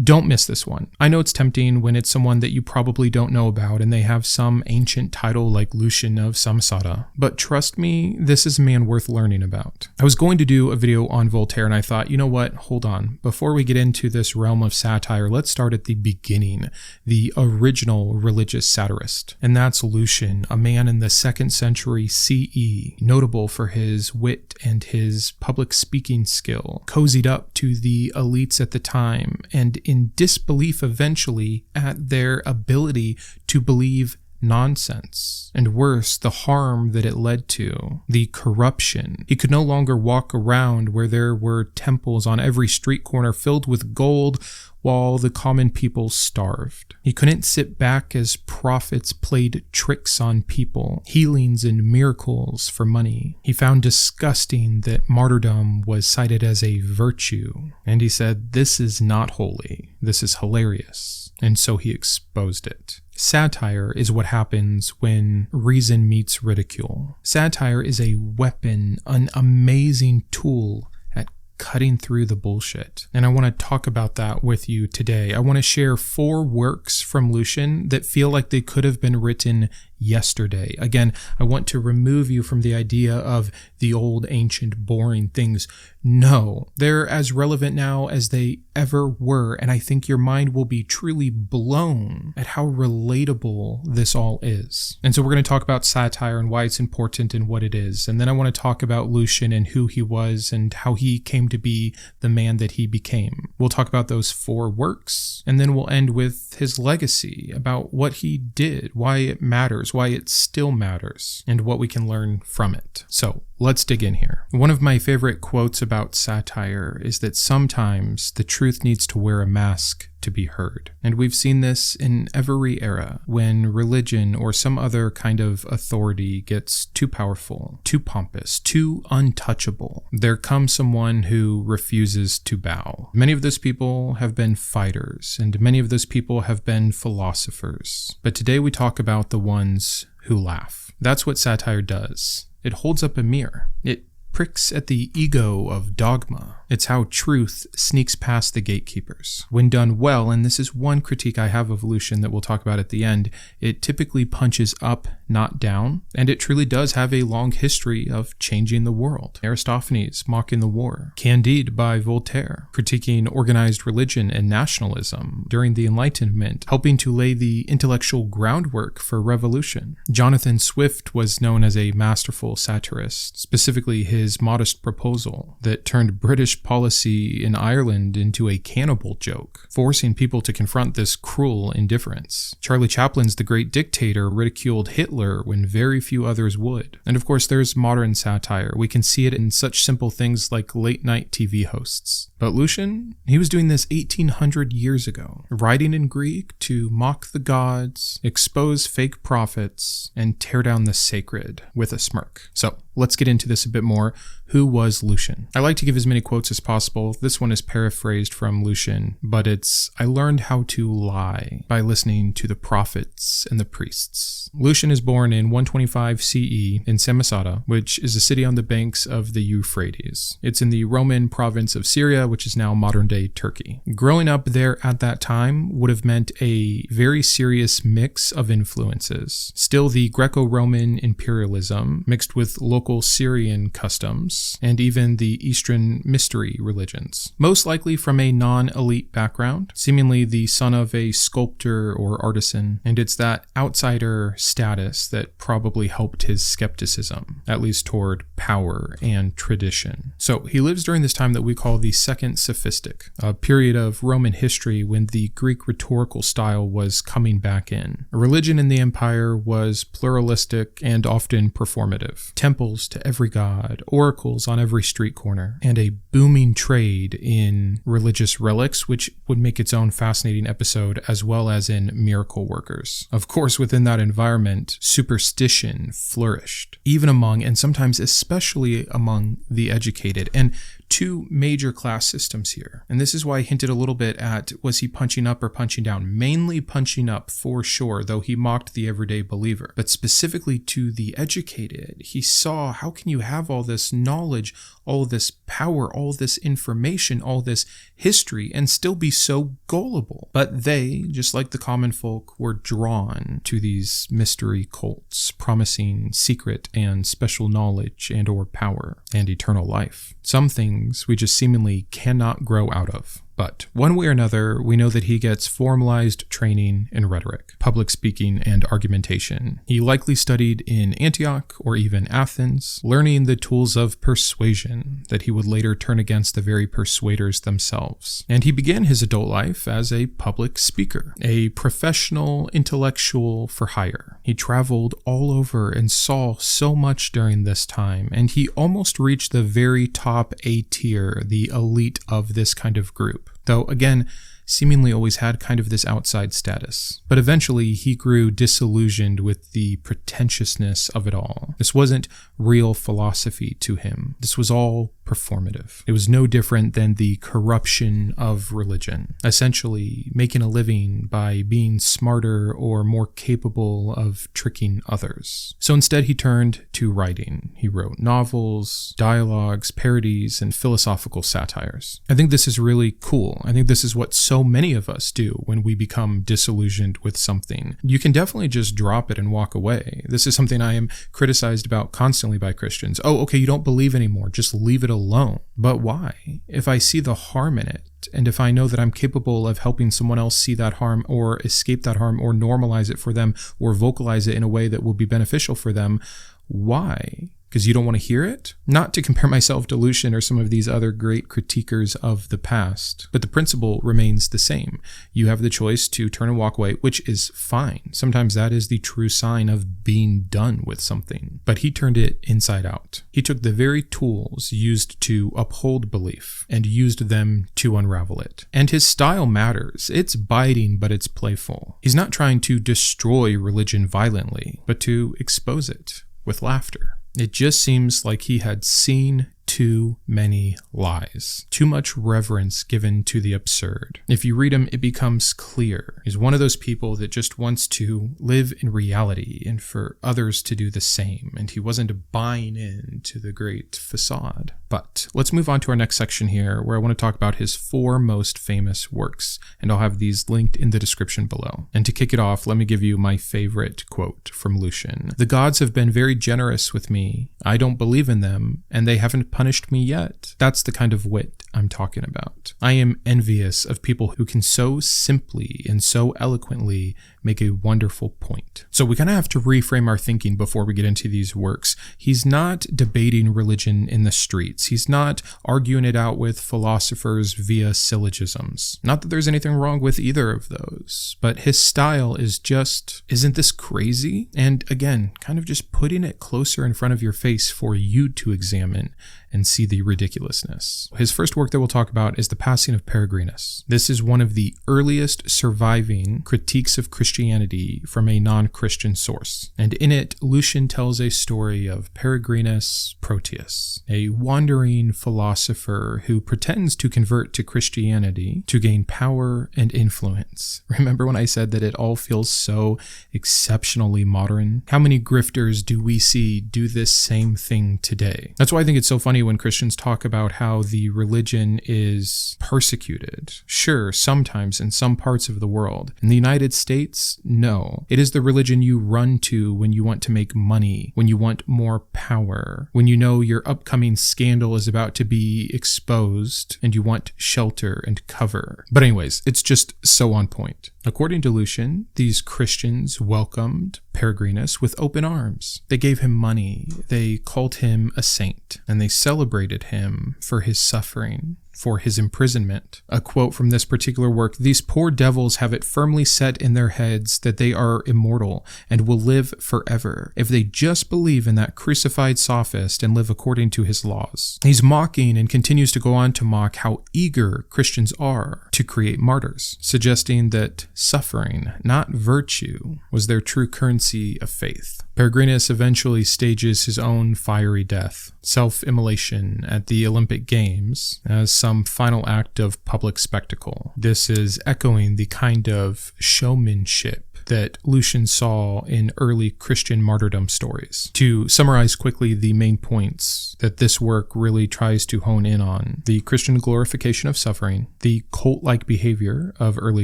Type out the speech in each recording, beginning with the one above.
don't miss this one. I know it's tempting when it's someone that you probably don't know about and they have some ancient title like Lucian of Samosata, but trust me, this is a man worth learning about. I was going to do a video on Voltaire and I thought, you know what, hold on. Before we get into this realm of satire, let's start at the beginning, the original religious satirist. And that's Lucian, a man in the 2nd century CE, notable for his wit and his public speaking skill, cozied up to the elites at the time, and in disbelief eventually at their ability to believe nonsense, and worse, the harm that it led to, the corruption. He could no longer walk around where there were temples on every street corner filled with gold while the common people starved. He couldn't sit back as prophets played tricks on people, healings and miracles for money. He found disgusting that martyrdom was cited as a virtue, and he said, "This is not holy, this is hilarious," and so he exposed it. Satire is what happens when reason meets ridicule. Satire is a weapon, an amazing tool at cutting through the bullshit. And I want to talk about that with you today. I want to share 4 works from Lucian that feel like they could have been written yesterday. Again, I want to remove you from the idea of the old, ancient, boring things. No, they're as relevant now as they ever were, and I think your mind will be truly blown at how relatable this all is. And so we're going to talk about satire and why it's important and what it is. And then I want to talk about Lucian and who he was and how he came to be the man that he became. We'll talk about those 4 works, and then we'll end with his legacy, about what he did, why it matters, why it still matters, and what we can learn from it. So let's dig in here. One of my favorite quotes about satire is that sometimes the truth needs to wear a mask to be heard. And we've seen this in every era when religion or some other kind of authority gets too powerful, too pompous, too untouchable. There comes someone who refuses to bow. Many of those people have been fighters, and many of those people have been philosophers. But today we talk about the ones who laugh. That's what satire does. It holds up a mirror. It pricks at the ego of dogma. It's how truth sneaks past the gatekeepers. When done well, and this is one critique I have of Lucian that we'll talk about at the end, it typically punches up, not down, and it truly does have a long history of changing the world. Aristophanes mocking the war, Candide by Voltaire critiquing organized religion and nationalism during the Enlightenment, helping to lay the intellectual groundwork for revolution. Jonathan Swift was known as a masterful satirist, specifically his modest proposal that turned British policy in Ireland into a cannibal joke, forcing people to confront this cruel indifference. Charlie Chaplin's The Great Dictator ridiculed Hitler when very few others would. And of course, there's modern satire. We can see it in such simple things like late-night TV hosts. But Lucian, he was doing this 1800 years ago, writing in Greek to mock the gods, expose fake prophets, and tear down the sacred with a smirk. So let's get into this a bit more. Who was Lucian? I like to give as many quotes as possible. This one is paraphrased from Lucian, but it's, "I learned how to lie by listening to the prophets and the priests." Lucian is born in 125 CE in Samosata, which is a city on the banks of the Euphrates. It's in the Roman province of Syria, which is now modern-day Turkey. Growing up there at that time would have meant a very serious mix of influences. Still the Greco-Roman imperialism mixed with local Syrian customs, and even the Eastern mystery religions. Most likely from a non-elite background, seemingly the son of a sculptor or artisan, and it's that outsider status that probably helped his skepticism, at least toward power and tradition. So he lives during this time that we call the Second Sophistic, a period of Roman history when the Greek rhetorical style was coming back in. Religion in the empire was pluralistic and often performative. Temples to every god, oracles on every street corner, and a booming trade in religious relics, which would make its own fascinating episode, as well as in miracle workers. Of course, within that environment, superstition flourished, even among, and sometimes especially among, the educated. And two major class systems here. And this is why I hinted a little bit at, was he punching up or punching down? Mainly punching up for sure, though he mocked the everyday believer. But specifically to the educated, he saw, how can you have all this knowledge, all this power, all this information, all this history, and still be so gullible? But they, just like the common folk, were drawn to these mystery cults, promising secret and special knowledge and or power and eternal life. Some things we just seemingly cannot grow out of. But one way or another, we know that he gets formalized training in rhetoric, public speaking, and argumentation. He likely studied in Antioch or even Athens, learning the tools of persuasion that he would later turn against the very persuaders themselves. And he began his adult life as a public speaker, a professional intellectual for hire. He traveled all over and saw so much during this time, and he almost reached the very top A tier, the elite of this kind of group. Though, again, seemingly always had kind of this outside status. But eventually, he grew disillusioned with the pretentiousness of it all. This wasn't real philosophy to him. This was all performative. It was no different than the corruption of religion, essentially making a living by being smarter or more capable of tricking others. So instead, he turned to writing. He wrote novels, dialogues, parodies, and philosophical satires. I think this is really cool. I think this is what so many of us do when we become disillusioned with something. You can definitely just drop it and walk away. This is something I am criticized about constantly by Christians. Oh, okay, you don't believe anymore. Just leave it alone. But why? If I see the harm in it, and if I know that I'm capable of helping someone else see that harm or escape that harm or normalize it for them or vocalize it in a way that will be beneficial for them, why? Because you don't want to hear it? Not to compare myself to Lucian or some of these other great critiquers of the past, but the principle remains the same. You have the choice to turn and walk away, which is fine. Sometimes that is the true sign of being done with something. But he turned it inside out. He took the very tools used to uphold belief and used them to unravel it. And his style matters. It's biting, but it's playful. He's not trying to destroy religion violently, but to expose it with laughter. It just seems like he had seen too many lies, too much reverence given to the absurd. If you read him, it becomes clear. He's one of those people that just wants to live in reality and for others to do the same, and he wasn't buying into the great facade. But let's move on to our next section here, where I want to talk about his 4 most famous works, and I'll have these linked in the description below. And to kick it off, let me give you my favorite quote from Lucian. "The gods have been very generous with me. I don't believe in them, and they haven't punished me yet." That's the kind of wit I'm talking about. I am envious of people who can so simply and so eloquently make a wonderful point. So we kind of have to reframe our thinking before we get into these works. He's not debating religion in the streets. He's not arguing it out with philosophers via syllogisms. Not that there's anything wrong with either of those, but his style is just, isn't this crazy? And again, kind of just putting it closer in front of your face for you to examine and see the ridiculousness. His first work that we'll talk about is The Passing of Peregrinus. This is one of the earliest surviving critiques of Christianity from a non-Christian source. And in it, Lucian tells a story of Peregrinus Proteus, a wandering philosopher who pretends to convert to Christianity to gain power and influence. Remember when I said that it all feels so exceptionally modern? How many grifters do we see do this same thing today? That's why I think it's so funny when Christians talk about how the religion is persecuted. Sure, sometimes in some parts of the world. In the United States, no. It is the religion you run to when you want to make money, when you want more power, when you know your upcoming scandal is about to be exposed and you want shelter and cover. But anyways, it's just so on point. According to Lucian, these Christians welcomed Peregrinus with open arms. They gave him money, they called him a saint, and they celebrated him for his suffering. for his imprisonment. A quote from this particular work: "These poor devils have it firmly set in their heads that they are immortal and will live forever if they just believe in that crucified sophist and live according to his laws." He's mocking and continues to go on to mock how eager Christians are to create martyrs, suggesting that suffering, not virtue, was their true currency of faith. Peregrinus eventually stages his own fiery death, self-immolation at the Olympic Games, as some final act of public spectacle. This is echoing the kind of showmanship that Lucian saw in early Christian martyrdom stories. To summarize quickly the main points that this work really tries to hone in on: the Christian glorification of suffering, the cult-like behavior of early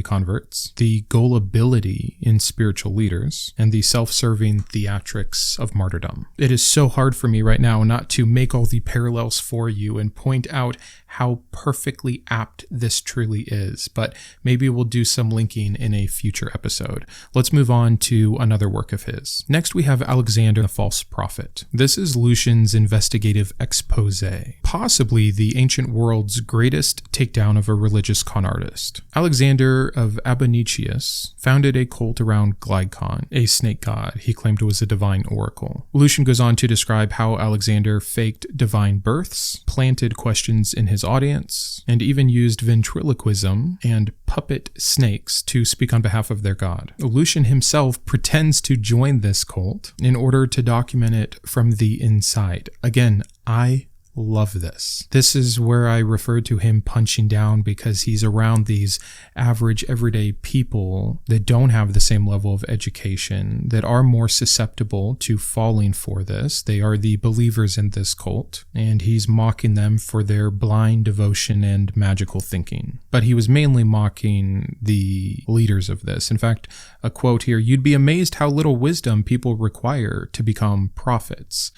converts, the gullibility in spiritual leaders, and the self-serving theatrics of martyrdom. It is so hard for me right now not to make all the parallels for you and point out how perfectly apt this truly is, but maybe we'll do some linking in a future episode. Let's move on to another work of his. Next, we have Alexander the False Prophet. This is Lucian's investigative expose, possibly the ancient world's greatest takedown of a religious con artist. Alexander of Abonicius founded a cult around Glykon, a snake god he claimed was a divine oracle. Lucian goes on to describe how Alexander faked divine births, planted questions in his audience, and even used ventriloquism and puppet snakes to speak on behalf of their god. Lucian himself pretends to join this cult in order to document it from the inside. Again, I love this. This is where I refer to him punching down, because he's around these average everyday people that don't have the same level of education, that are more susceptible to falling for this. They are the believers in this cult, and he's mocking them for their blind devotion and magical thinking. But he was mainly mocking the leaders of this. In fact, a quote here: "You'd be amazed how little wisdom people require to become prophets."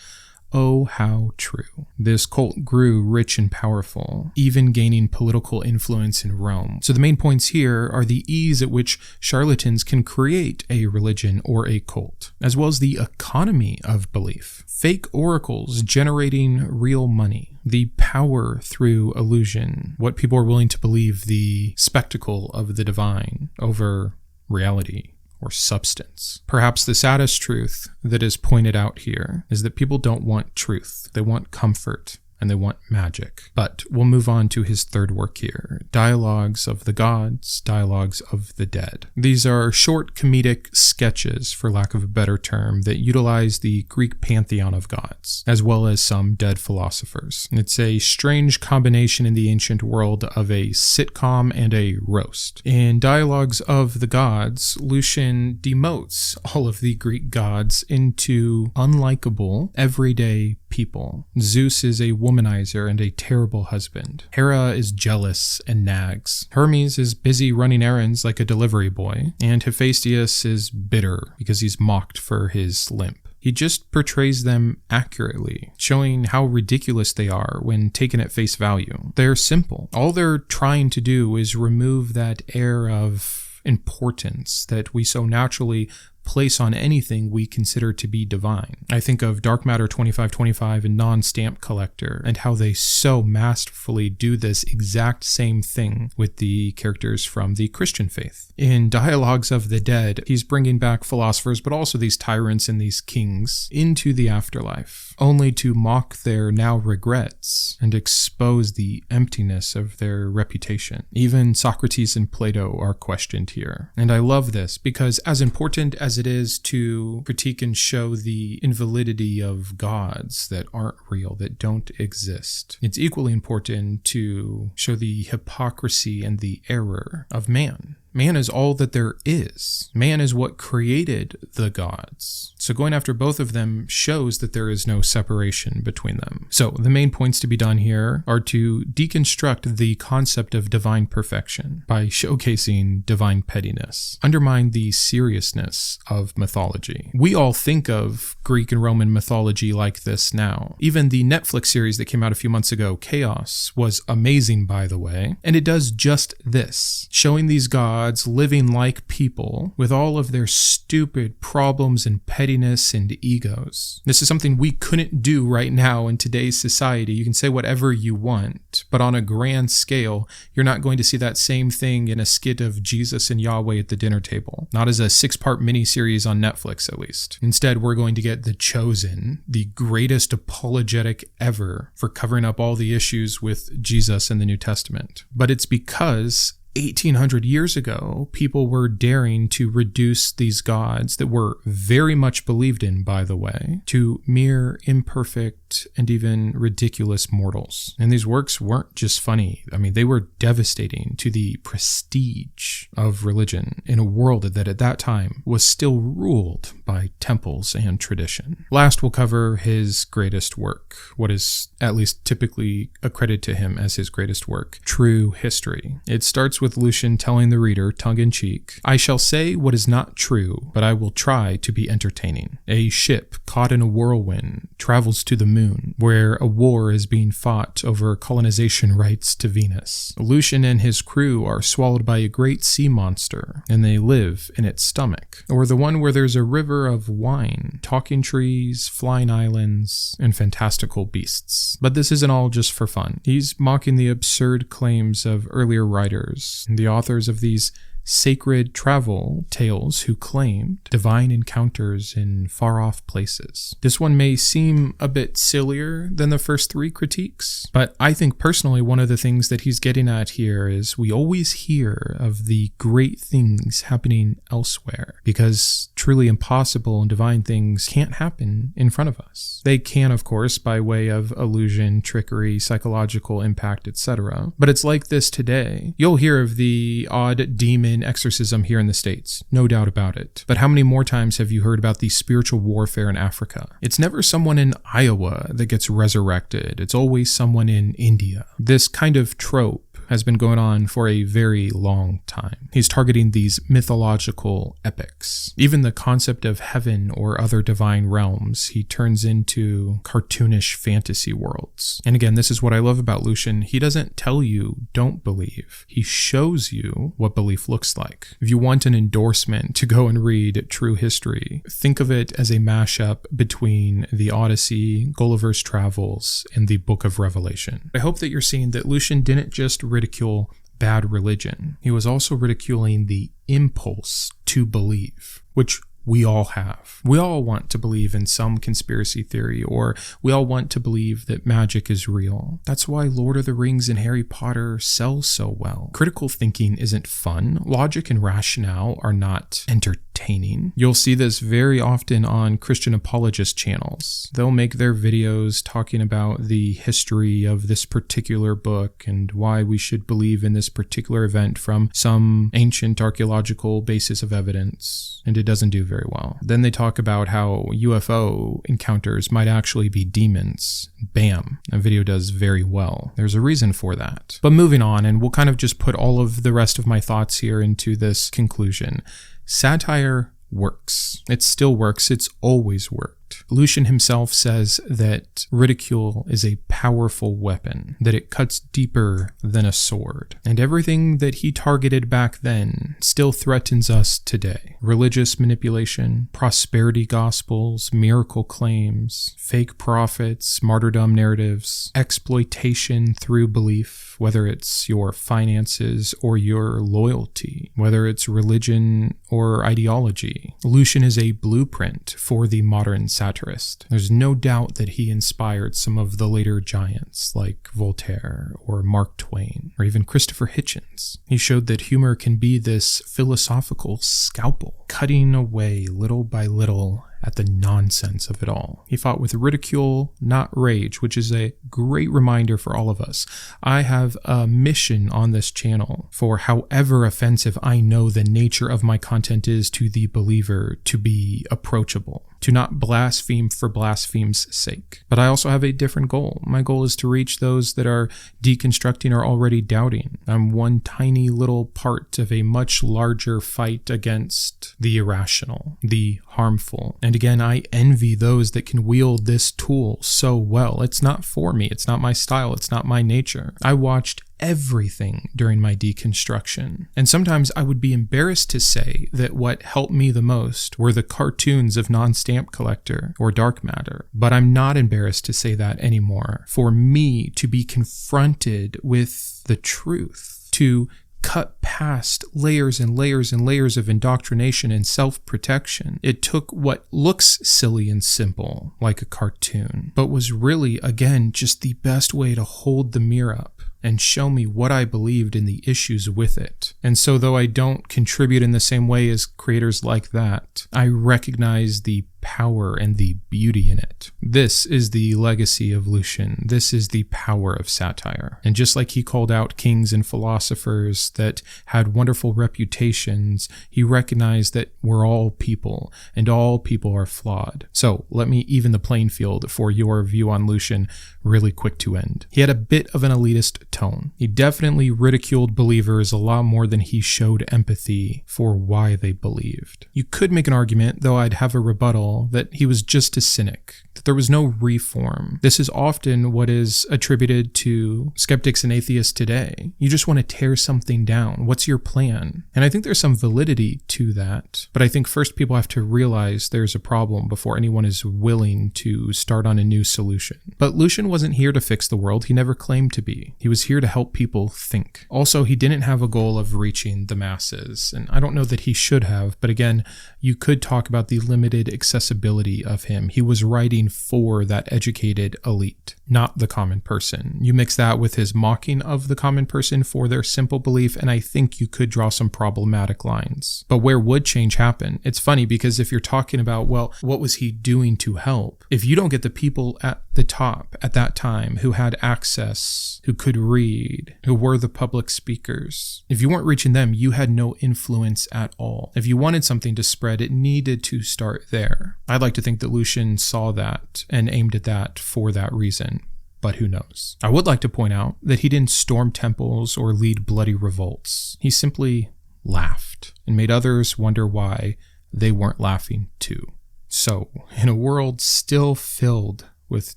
Oh, how true. This cult grew rich and powerful, even gaining political influence in Rome. So the main points here are the ease at which charlatans can create a religion or a cult, as well as the economy of belief. Fake oracles generating real money, the power through illusion, what people are willing to believe, the spectacle of the divine over reality or substance. Perhaps the saddest truth that is pointed out here is that people don't want truth. They want comfort, and they want magic. But we'll move on to his third work here, Dialogues of the Gods, Dialogues of the Dead. These are short comedic sketches, for lack of a better term, that utilize the Greek pantheon of gods, as well as some dead philosophers. It's a strange combination in the ancient world of a sitcom and a roast. In Dialogues of the Gods, Lucian demotes all of the Greek gods into unlikable, everyday people. Zeus is a womanizer and a terrible husband. Hera is jealous and nags. Hermes is busy running errands like a delivery boy. And Hephaestus is bitter because he's mocked for his limp. He just portrays them accurately, showing how ridiculous they are when taken at face value. They're simple. All they're trying to do is remove that air of importance that we so naturally place on anything we consider to be divine. I think of Dark Matter 2525 and Non-Stamp Collector, and how they so masterfully do this exact same thing with the characters from the Christian faith. In Dialogues of the Dead, he's bringing back philosophers, but also these tyrants and these kings into the afterlife, only to mock their now regrets and expose the emptiness of their reputation. Even Socrates and Plato are questioned here. And I love this because, as important as it is to critique and show the invalidity of gods that aren't real, that don't exist, it's equally important to show the hypocrisy and the error of man. Man is all that there is. Man is what created the gods. So going after both of them shows that there is no separation between them. So the main points to be done here are to deconstruct the concept of divine perfection by showcasing divine pettiness, undermine the seriousness of mythology. We all think of Greek and Roman mythology like this now. Even the Netflix series that came out a few months ago, Chaos, was amazing, by the way, and it does just this, showing these gods gods living like people with all of their stupid problems and pettiness and egos. This is something we couldn't do right now in today's society. You can say whatever you want, but on a grand scale, you're not going to see that same thing in a skit of Jesus and Yahweh at the dinner table. Not as a 6-part miniseries on Netflix, at least. Instead, we're going to get The Chosen, the greatest apologetic ever for covering up all the issues with Jesus in the New Testament. But it's because 1800 years ago, people were daring to reduce these gods that were very much believed in, by the way, to mere imperfect and even ridiculous mortals. And these works weren't just funny. I mean, they were devastating to the prestige of religion in a world that at that time was still ruled by temples and tradition. Last, we'll cover his greatest work, what is at least typically accredited to him as his greatest work, True History. It starts with Lucian telling the reader, tongue-in-cheek, "I shall say what is not true, but I will try to be entertaining. A ship caught in a whirlwind travels to the moon, where a war is being fought over colonization rights to Venus. Lucian and his crew are swallowed by a great sea monster, and they live in its stomach. Or the one where there's a river of wine, talking trees, flying islands, and fantastical beasts." But this isn't all just for fun. He's mocking the absurd claims of earlier writers, the authors of these sacred travel tales who claimed divine encounters in far-off places. This one may seem a bit sillier than the first 3 critiques, but I think personally one of the things that he's getting at here is we always hear of the great things happening elsewhere, because truly impossible and divine things can't happen in front of us. They can, of course, by way of illusion, trickery, psychological impact, etc. But it's like this today. You'll hear of the odd demon exorcism here in the States, no doubt about it. But how many more times have you heard about the spiritual warfare in Africa? It's never someone in Iowa that gets resurrected. It's always someone in India. This kind of trope has been going on for a very long time. He's targeting these mythological epics. Even the concept of heaven or other divine realms, he turns into cartoonish fantasy worlds. And again, this is what I love about Lucian. He doesn't tell you, don't believe. He shows you what belief looks like. If you want an endorsement to go and read True History, think of it as a mashup between the Odyssey, Gulliver's Travels, and the Book of Revelation. I hope that you're seeing that Lucian didn't just ridicule bad religion. He was also ridiculing the impulse to believe, which we all have. We all want to believe in some conspiracy theory, or we all want to believe that magic is real. That's why Lord of the Rings and Harry Potter sell so well. Critical thinking isn't fun. Logic and rationale are not entertaining. You'll see this very often on Christian apologist channels. They'll make their videos talking about the history of this particular book and why we should believe in this particular event from some ancient archaeological basis of evidence, and it doesn't do very well. Then they talk about how UFO encounters might actually be demons. Bam, a video does very well. There's a reason for that. But moving on, and we'll kind of just put all of the rest of my thoughts here into this conclusion. Satire works. It still works. It's always worked. Lucian himself says that ridicule is a powerful weapon, that it cuts deeper than a sword. And everything that he targeted back then still threatens us today. Religious manipulation, prosperity gospels, miracle claims, fake prophets, martyrdom narratives, exploitation through belief, whether it's your finances or your loyalty, whether it's religion or ideology. Lucian is a blueprint for the modern satirist. There's no doubt that he inspired some of the later giants like Voltaire or Mark Twain or even Christopher Hitchens. He showed that humor can be this philosophical scalpel, cutting away little by little at the nonsense of it all. He fought with ridicule, not rage, which is a great reminder for all of us. I have a mission on this channel for however offensive I know the nature of my content is to the believer to be approachable, to not blaspheme for blaspheme's sake. But I also have a different goal. My goal is to reach those that are deconstructing or already doubting. I'm one tiny little part of a much larger fight against the irrational, the harmful. And again, I envy those that can wield this tool so well. It's not for me. It's not my style. It's not my nature. I watched everything during my deconstruction. And sometimes I would be embarrassed to say that what helped me the most were the cartoons of Non-Stamp Collector or Dark Matter. But I'm not embarrassed to say that anymore. For me to be confronted with the truth, to cut past layers and layers and layers of indoctrination and self-protection. It took what looks silly and simple, like a cartoon, but was really, again, just the best way to hold the mirror up and show me what I believed in the issues with it. And so though I don't contribute in the same way as creators like that, I recognize the power and the beauty in it. This is the legacy of Lucian. This is the power of satire. And just like he called out kings and philosophers that had wonderful reputations, he recognized that we're all people and all people are flawed. So let me even the playing field for your view on Lucian really quick to end. He had a bit of an elitist tone. He definitely ridiculed believers a lot more than he showed empathy for why they believed. You could make an argument, though I'd have a rebuttal, that he was just a cynic, that there was no reform. This is often what is attributed to skeptics and atheists today. You just want to tear something down. What's your plan? And I think there's some validity to that. But I think first people have to realize there's a problem before anyone is willing to start on a new solution. But Lucian wasn't here to fix the world. He never claimed to be. He was here to help people think. Also, he didn't have a goal of reaching the masses. And I don't know that he should have, but again, you could talk about the limited accessibility of him. He was writing for that educated elite, not the common person. You mix that with his mocking of the common person for their simple belief, and I think you could draw some problematic lines. But where would change happen? It's funny because if you're talking about, well, what was he doing to help? If you don't get the people at the top at that time who had access, who could read, who were the public speakers, if you weren't reaching them, you had no influence at all. If you wanted something to spread, it needed to start there. I'd like to think that Lucian saw that and aimed at that for that reason, but who knows? I would like to point out that he didn't storm temples or lead bloody revolts. He simply laughed and made others wonder why they weren't laughing too. So, in a world still filled with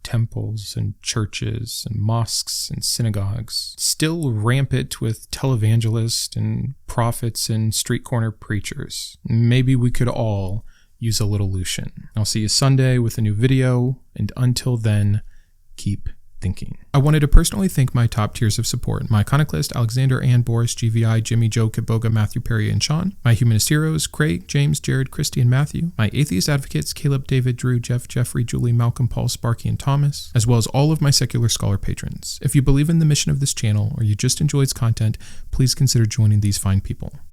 temples and churches and mosques and synagogues, still rampant with televangelists and prophets and street corner preachers, maybe we could all use a little Lucian. I'll see you Sunday with a new video, and until then, keep thinking. I wanted to personally thank my top tiers of support: my Iconoclast, Alexander, Ann, Boris, GVI, Jimmy, Joe, Kitboga, Matthew, Perry, and Shawn; my Humanist heroes, Craig, James, Jarrod, Kristi, and Matthew; my Atheist advocates, Caleb, David, Drew, Jeff, Jeffrey, Julie, Malcom, Paul, Sparky, and Thomas; as well as all of my secular scholar patrons. If you believe in the mission of this channel, or you just enjoy its content, please consider joining these fine people.